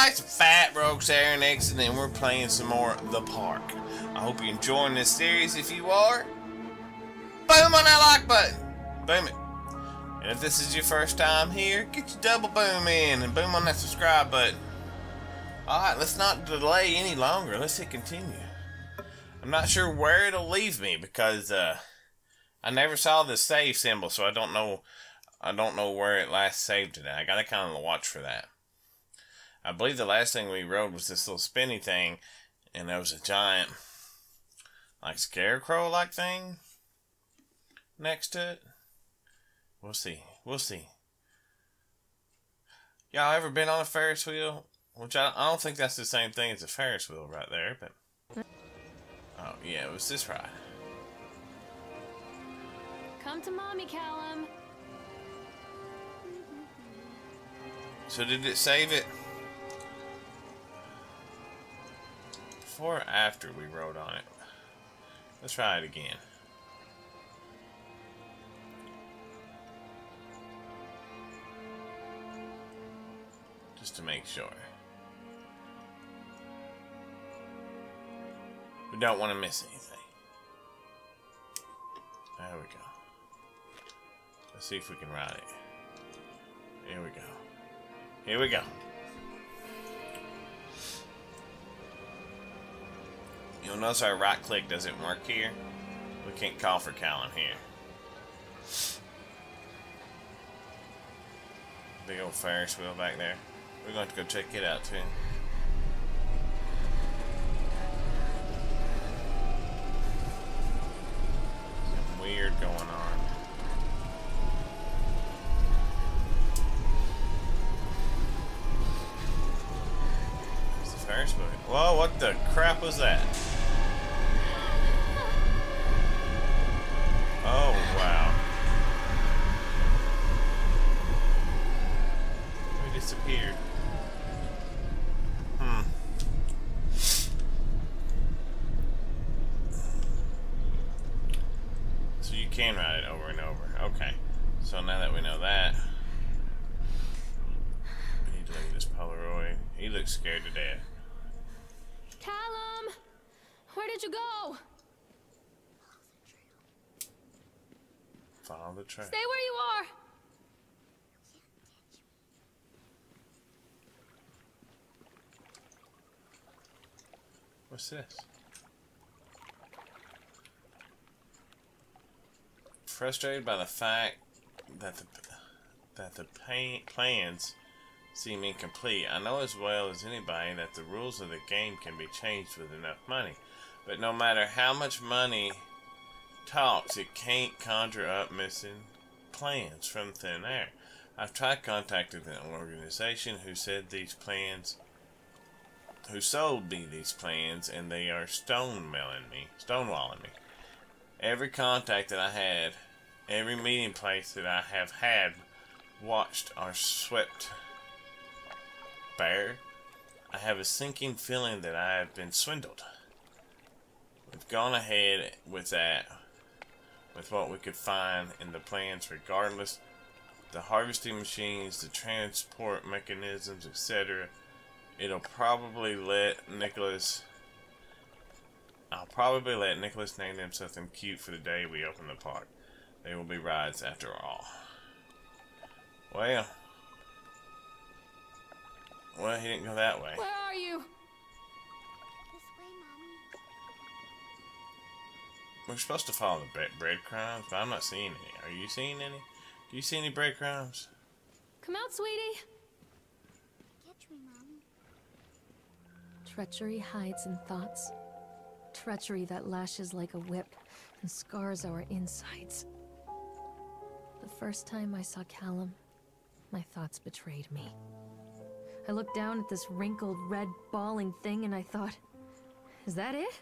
Alright, some fat rogue Sarenixen, and we're playing some more ThePark. I hope you're enjoying this series. If you are, boom on that like button. Boom it. And if this is your first time here, get your double boom in and boom on that subscribe button. Alright, let's not delay any longer. Let's hit continue. I'm not sure where it'll leave me because I never saw the save symbol, so I don't know where it last saved it at. I gotta kind of watch for that. I believe the last thing we rode was this little spinny thing, and there was a giant, like, scarecrow-like thing next to it. We'll see. We'll see. Y'all ever been on a Ferris wheel? Which I don't think that's the same thing as a Ferris wheel right there, but... Oh, yeah, it was this ride. Come to mommy, Callum. So did it save it? Before or after we rode on it? Let's try it again. Just to make sure. We don't want to miss anything. There we go. Let's see if we can ride it. Here we go. Here we go. You'll notice our right click doesn't work here. We can't call for Callum here. Big old Ferris wheel back there. We're going to go check it out too. Something weird going on. It's the Ferris wheel. Whoa, what the crap was that? Oh, wow. We disappeared. So you can ride it over and over. Okay. So now that we know that, we need to look at this Polaroid. He looks scared to death. Callum! Where did you go? Follow the trail. Stay where you are! What's this? Frustrated by the fact that the plans seem incomplete, I know as well as anybody that the rules of the game can be changed with enough money. But no matter how much money talks, it can't conjure up missing plans from thin air. I've tried contacting an organization who said these plans, who sold me these plans, and they are stonewalling me. Every contact that I had, every meeting place that I have had watched are swept bare. I have a sinking feeling that I have been swindled. We've gone ahead with that, with what we could find in the plans regardless. The harvesting machines, the transport mechanisms, etc. I'll probably let Nicholas name them something cute for the day we open the park. They will be rides after all. Well, he didn't go that way. Where are you? This way, Mommy. We're supposed to follow the breadcrumbs, but I'm not seeing any. Are you seeing any? Do you see any breadcrumbs? Come out, sweetie. Catch me, Mommy. Treachery hides in thoughts. Treachery that lashes like a whip and scars our insides. The first time I saw Callum, my thoughts betrayed me. I looked down at this wrinkled, red, bawling thing and I thought, is that it?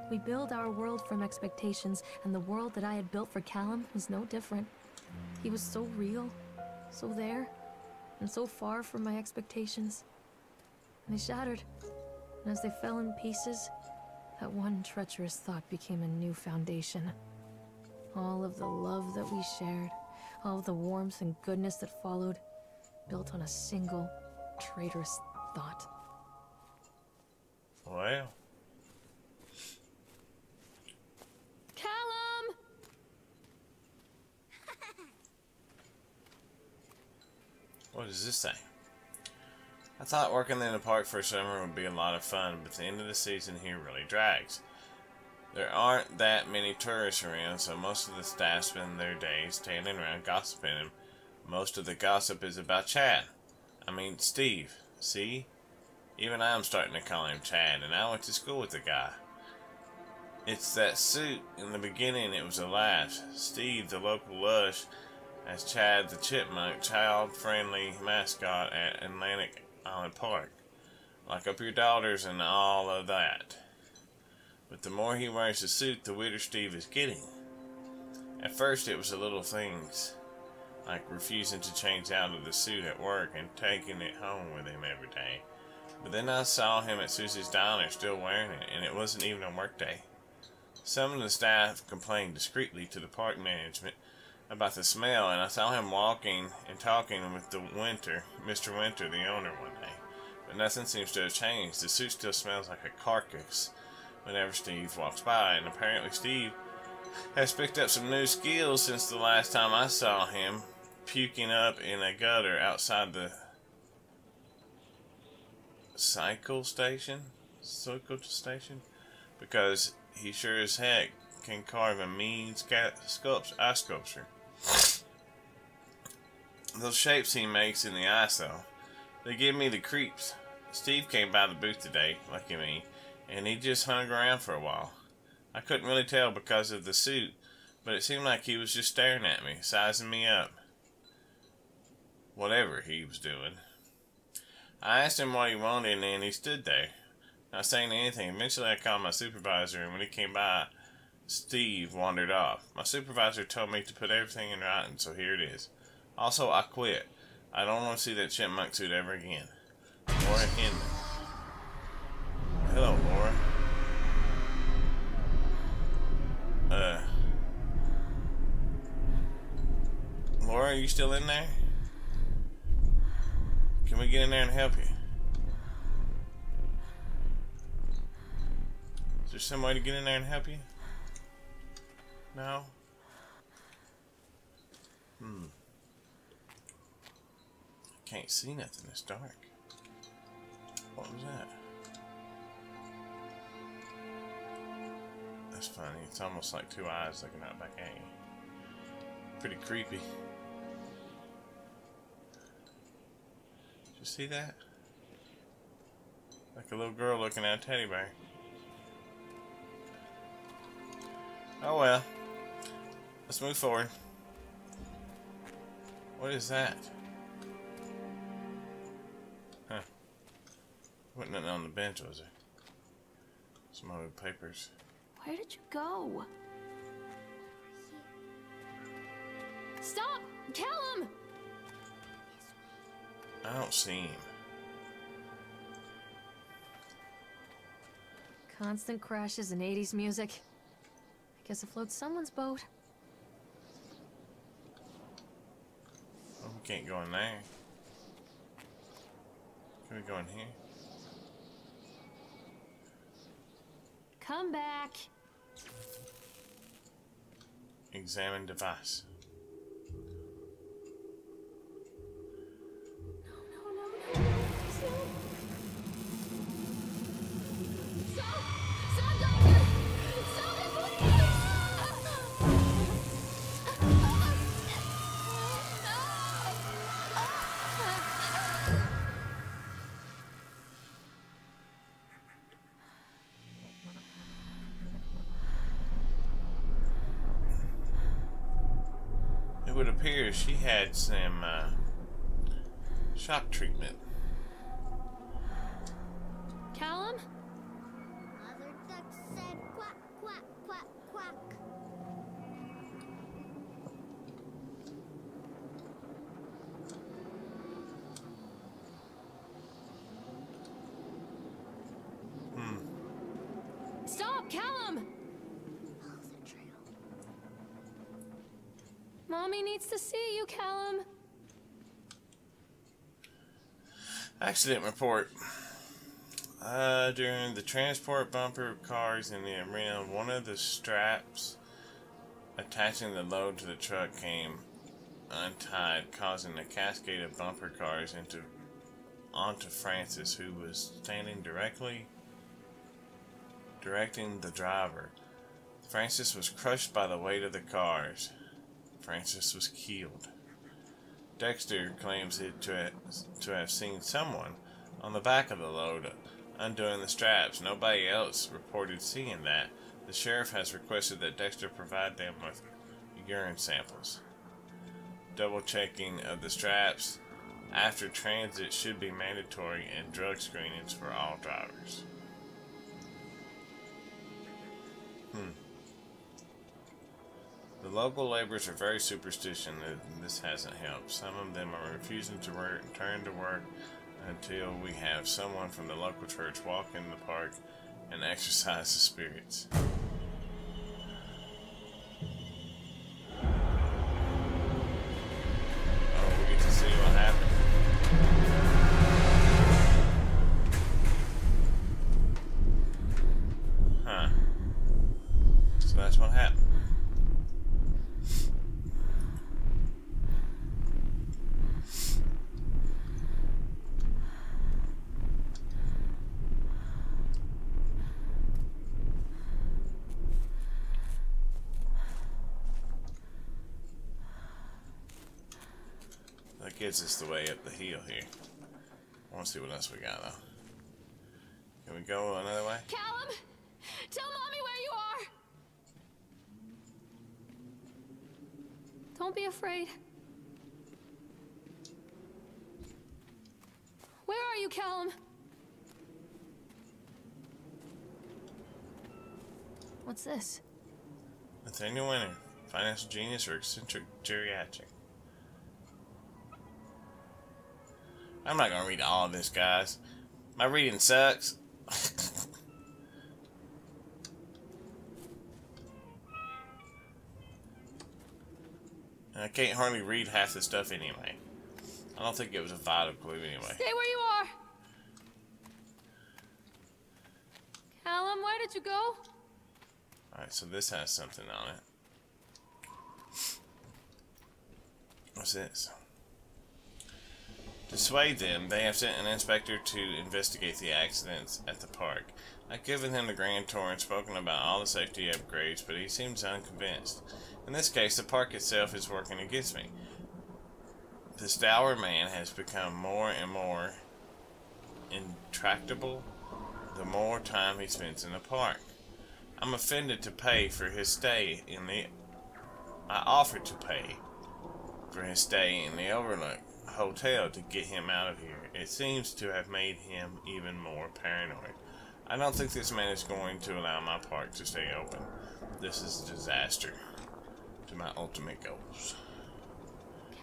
We build our world from expectations, and the world that I had built for Callum was no different. He was so real, so there, and so far from my expectations. And they shattered, and as they fell in pieces, that one treacherous thought became a new foundation. All of the love that we shared, all of the warmth and goodness that followed, built on a single traitorous thought. Well. Callum! What does this say? I thought working in the park for a summer would be a lot of fun, but the end of the season here really drags. There aren't that many tourists around, so most of the staff spend their days standing around gossiping, and most of the gossip is about Chad. I mean, Steve. See? Even I'm starting to call him Chad, and I went to school with the guy. It's that suit. In the beginning, it was a laugh. Steve, the local lush, as Chad the chipmunk, child-friendly mascot at Atlantic Island Park. Like up your daughters and all of that. But the more he wears the suit, the weirder Steve is getting. At first it was the little things, like refusing to change out of the suit at work and taking it home with him every day. But then I saw him at Susie's diner still wearing it, and it wasn't even a work day. Some of the staff complained discreetly to the park management about the smell, and I saw him walking and talking with Mr. Winter, the owner, one day. But nothing seems to have changed. The suit still smells like a carcass whenever Steve walks by, and apparently Steve has picked up some new skills since the last time I saw him puking up in a gutter outside the cycle station, because he sure as heck can carve a mean eye sculpture. Those shapes he makes in the ice, though, they give me the creeps. Steve came by the booth today, lucky me, and he just hung around for a while. I couldn't really tell because of the suit, but it seemed like he was just staring at me, sizing me up. Whatever he was doing. I asked him what he wanted, and he stood there, not saying anything. Eventually I called my supervisor, and when he came by, Steve wandered off. My supervisor told me to put everything in writing, so here it is. Also, I quit. I don't want to see that chipmunk suit ever again. Laura Hinman. Hello, Laura. Laura, are you still in there? Can we get in there and help you? Is there some way to get in there and help you? No? Can't see nothing, it's dark. What was that? That's funny, it's almost like two eyes looking out back at you. Pretty creepy. Did you see that? Like a little girl looking at a teddy bear. Oh well. Let's move forward. What is that? Huh. Wasn't nothing on the bench, was there? Some other papers. Where did you go? Stop! Callum! I don't see him. Constant crashes and 80s music. I guess it floats someone's boat. Well, we can't go in there. Can we go in here? Come back. Examine device. It would appear she had some shock treatment. Callum? Mother duck said quack, quack, quack, quack. Stop, Callum! Follow the trail. Mommy needs to see you, Callum. Accident report. During the transport bumper cars in the arena, one of the straps attaching the load to the truck came untied, causing a cascade of bumper cars onto Francis, who was standing directing the driver. Francis was crushed by the weight of the cars. Francis was killed. Dexter claims to have seen someone on the back of the load undoing the straps. Nobody else reported seeing that. The sheriff has requested that Dexter provide them with urine samples. Double checking of the straps after transit should be mandatory, and drug screenings for all drivers. The local laborers are very superstitious, and this hasn't helped. Some of them are refusing to return to work until we have someone from the local church walk in the park and exorcise the spirits. Oh, we get to see what happened. Huh. So that's what happened. That gets us the way up the hill here. I want to see what else we got though. Can we go another way? Callum! Tell Mommy where you are! Don't be afraid. Where are you, Callum? What's this? Nathaniel Winter, financial genius or eccentric geriatric. I'm not gonna read all of this, guys. My reading sucks. And I can't hardly read half the stuff anyway. I don't think it was a vital clue anyway. Stay where you are! Callum, where did you go? Alright, so this has something on it. What's this? To dissuade them, they have sent an inspector to investigate the accidents at the park. I've given him the grand tour and spoken about all the safety upgrades, but he seems unconvinced. In this case, the park itself is working against me. This dour man has become more and more intractable the more time he spends in the park. I'm offended to pay for his stay in the... I offered to pay for his stay in the Overlook Hotel to get him out of here. It seems to have made him even more paranoid. I don't think this man is going to allow my park to stay open. This is a disaster to my ultimate goals.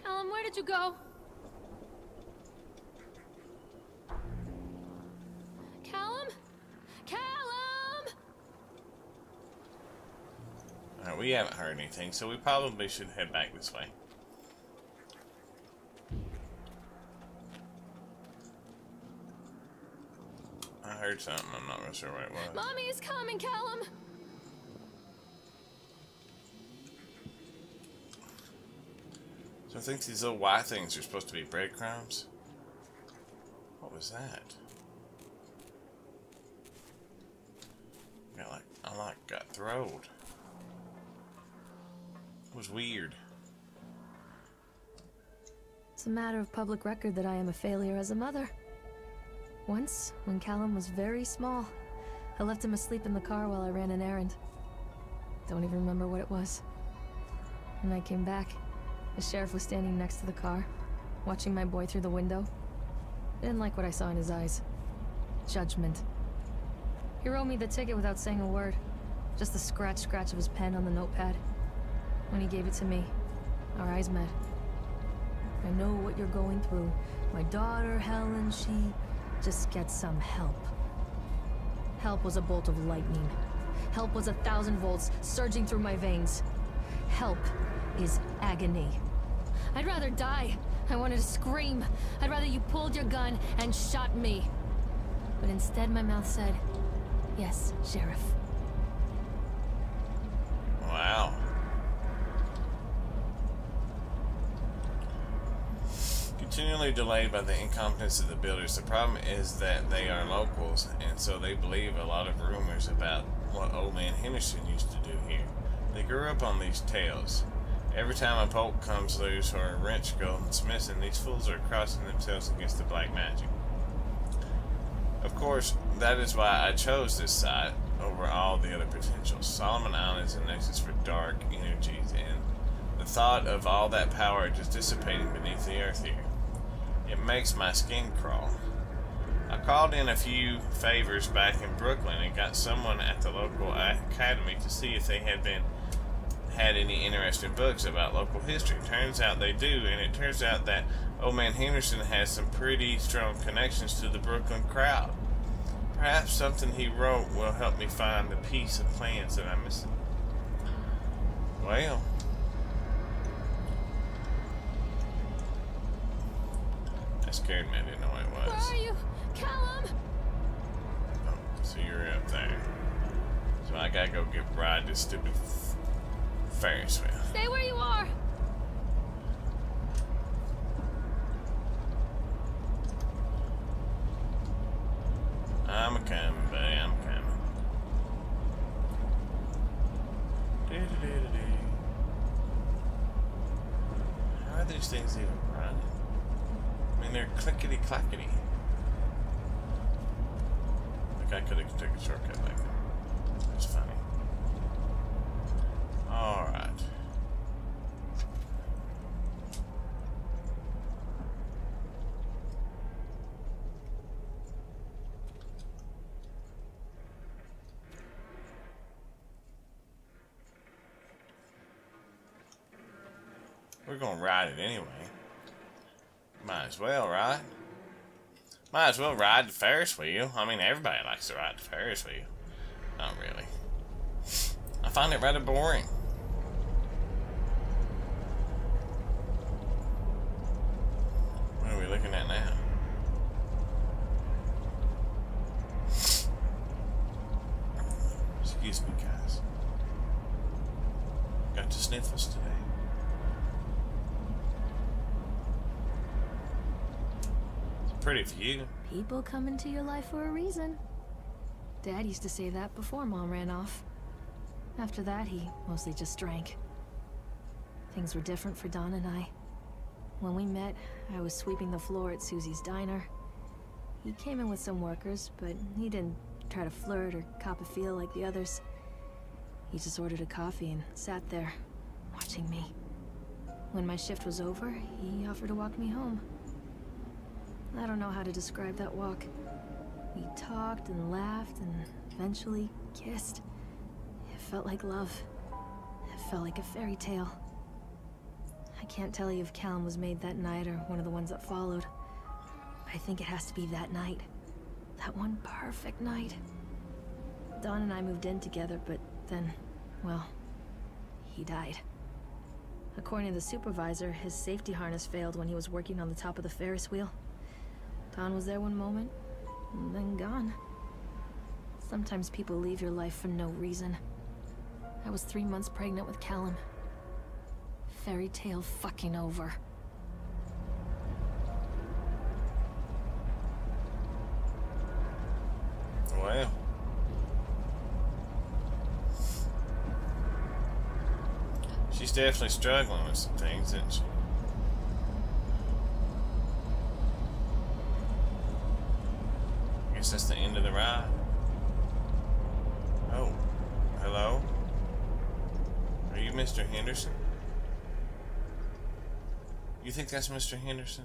Callum, where did you go? Callum? Callum! Alright, we haven't heard anything, so we probably should head back this way. I heard something, I'm not real sure what it was. Mommy is coming, Callum! So I think these little white things are supposed to be breadcrumbs. What was that? I got thrown. It was weird. It's a matter of public record that I am a failure as a mother. Once, when Callum was very small, I left him asleep in the car while I ran an errand. Don't even remember what it was. When I came back, the sheriff was standing next to the car, watching my boy through the window. I didn't like what I saw in his eyes. Judgment. He wrote me the ticket without saying a word. Just the scratch of his pen on the notepad. When he gave it to me, our eyes met. I know what you're going through. My daughter, Helen, she just gets some help. Help was a bolt of lightning. Help was 1,000 volts surging through my veins. Help is agony. I'd rather die. I wanted to scream. I'd rather you pulled your gun and shot me. But instead my mouth said, yes, Sheriff. Wow. Continually delayed by the incompetence of the builders. The problem is that they are locals, and so they believe a lot of rumors about what Old Man Henderson used to do here. They grew up on these tales. Every time a bolt comes loose or a wrench goes missing, these fools are crossing themselves against the black magic. Of course, that is why I chose this site over all the other potentials. Solomon Island is a nexus for dark energies, and the thought of all that power just dissipating beneath the earth here, it makes my skin crawl. I called in a few favors back in Brooklyn and got someone at the local academy to see if they had any interesting books about local history. Turns out they do, and it turns out that Old Man Henderson has some pretty strong connections to the Brooklyn crowd. Perhaps something he wrote will help me find the piece of plans that I'm missing. Well, that scared me. I didn't know what it was. Where are you? Callum! Oh, so you're up there. So I gotta go ride this stupid Ferris wheel. Stay where you are! I'm a coming, buddy. I'm coming. How are these things even running? I mean, they're clickety-clackety. Like I could have taken a shortcut like that. That's funny. Alright. We're gonna ride it anyway. Might as well, right? Might as well ride the Ferris wheel. I mean, everybody likes to ride the Ferris wheel. Not really. I find it rather boring. What are we looking at now? Excuse me, guys. Got the sniffles today. Pretty few. People come into your life for a reason. Dad used to say that before Mom ran off. After that, he mostly just drank. Things were different for Don and I. When we met, I was sweeping the floor at Susie's diner. He came in with some workers, but he didn't try to flirt or cop a feel like the others. He just ordered a coffee and sat there, watching me. When my shift was over, he offered to walk me home. I don't know how to describe that walk. We talked and laughed and eventually kissed. It felt like love. It felt like a fairy tale. I can't tell you if Callum was made that night or one of the ones that followed. I think it has to be that night. That one perfect night. Dawn and I moved in together, but then, well, he died. According to the supervisor, his safety harness failed when he was working on the top of the Ferris wheel. Don was there one moment, and then gone. Sometimes people leave your life for no reason. I was 3 months pregnant with Callum. Fairy tale fucking over. Well. She's definitely struggling with some things, isn't she? I guess that's the end of the ride. Oh, hello? Are you Mr. Henderson? You think that's Mr. Henderson?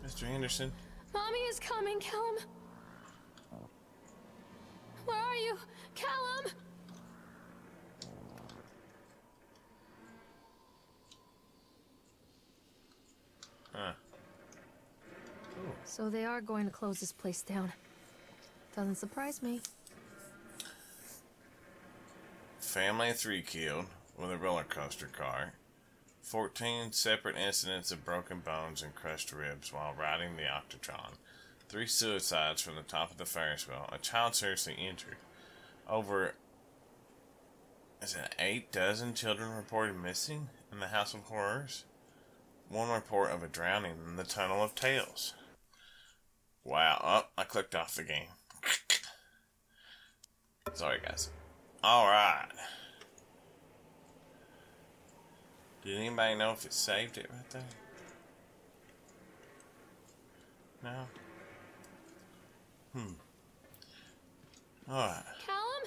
Mr. Henderson? Mommy is coming, Callum. Where are you, Callum? Huh. So they are going to close this place down. Doesn't surprise me. Family of 3 killed with a roller coaster car. 14 separate incidents of broken bones and crushed ribs while riding the Octotron. 3 suicides from the top of the Ferris wheel. A child seriously injured. Over 8 dozen children reported missing in the House of Horrors. 1 report of a drowning in the Tunnel of Tales. Wow. Oh, I clicked off the game. Sorry, guys. Alright. Did anybody know if it saved it right there? No? Alright. Callum?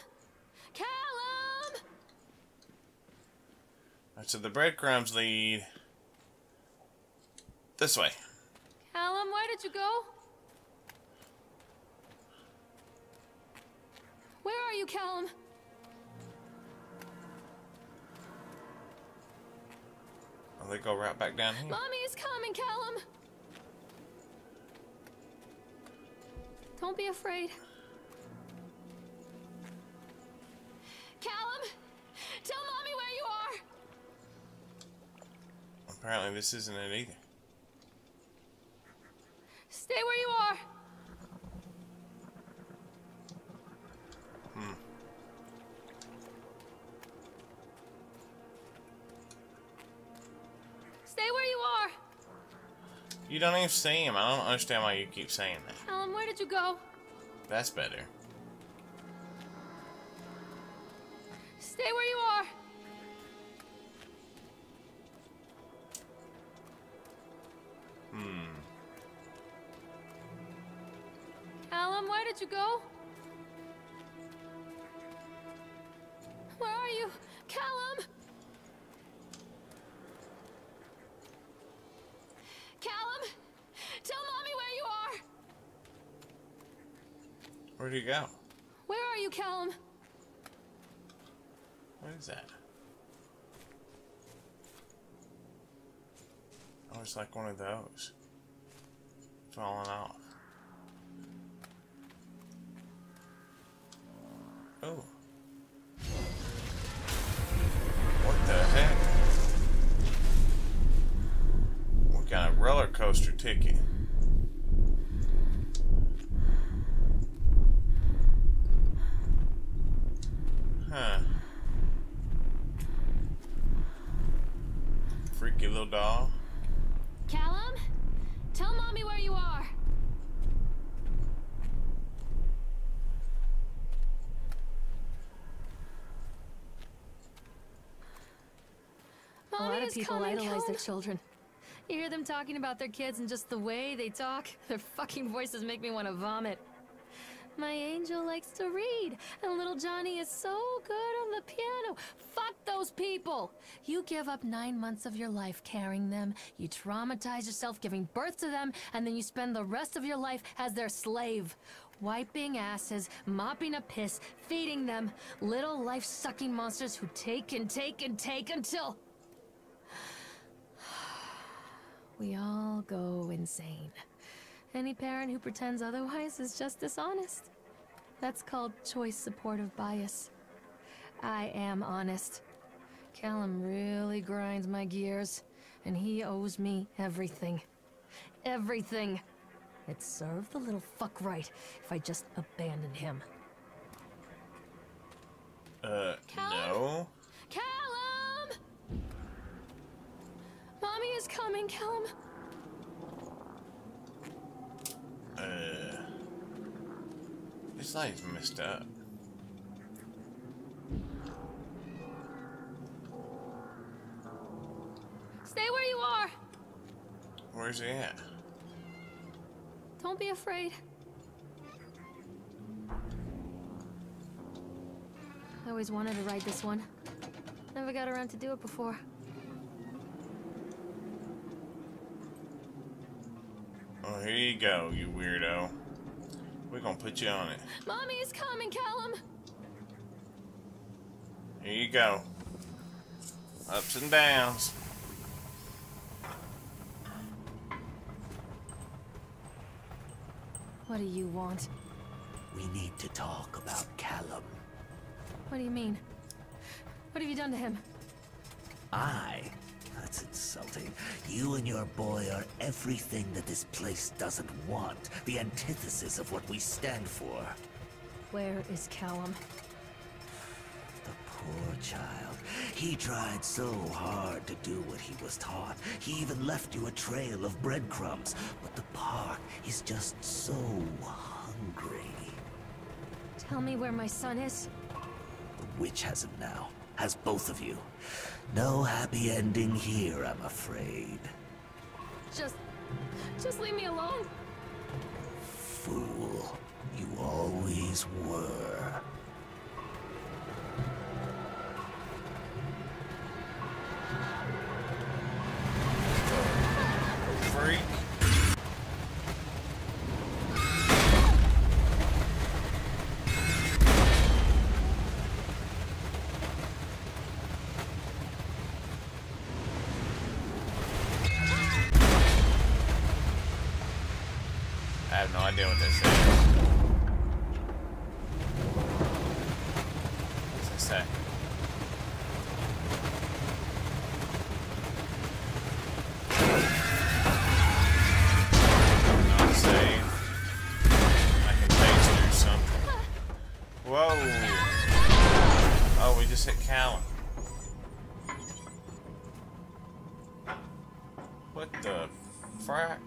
Callum! Alright, so the breadcrumbs lead this way. Callum, where did you go? Where are you, Callum? Oh, they go right back down here. Mommy is coming, Callum! Don't be afraid. Callum! Tell Mommy where you are! Apparently this isn't it either. Stay where you are! Stay where you are! You don't even see him. I don't understand why you keep saying that. Callum, where did you go? That's better. Stay where you are! Callum, where did you go? Where are you? Callum! Callum! Tell Mommy where you are! Where'd he go? Where are you, Callum? What is that? Oh, it's like one of those. Falling off. Oh. What the heck? What kind of roller coaster ticket? Huh. Freaky little dog. Callum? Tell Mommy where you are. A lot of people idolize their children. You hear them talking about their kids and just the way they talk, their fucking voices make me want to vomit. My angel likes to read, and little Johnny is so good on the piano. Fuck those people! You give up 9 months of your life carrying them, you traumatize yourself giving birth to them, and then you spend the rest of your life as their slave. Wiping asses, mopping a piss, feeding them. Little life-sucking monsters who take and take and take until... we all go insane. Any parent who pretends otherwise is just dishonest. That's called choice supportive bias. I am honest. Callum really grinds my gears, and he owes me everything. Everything. It'd serve the little fuck right if I just abandoned him. No. Callum! Mommy is coming, Callum. This light's messed up. Stay where you are! Where's he at? Don't be afraid. I always wanted to ride this one. Never got around to do it before. Oh, here you go, you weirdo. We're gonna put you on it. Mommy is coming, Callum! Here you go. Ups and downs. What do you want? We need to talk about Callum. What do you mean? What have you done to him? That's a You and your boy are everything that this place doesn't want. The antithesis of what we stand for. Where is Callum? The poor child. He tried so hard to do what he was taught. He even left you a trail of breadcrumbs. But the park is just so hungry. Tell me where my son is? The witch has him now. Has both of you. No happy ending here, I'm afraid. Just leave me alone. Fool. You always were. Freak. I have no idea what this is. What does it say? Not save. I can taste it or something. Whoa! Oh, we just hit Callum. What the frack?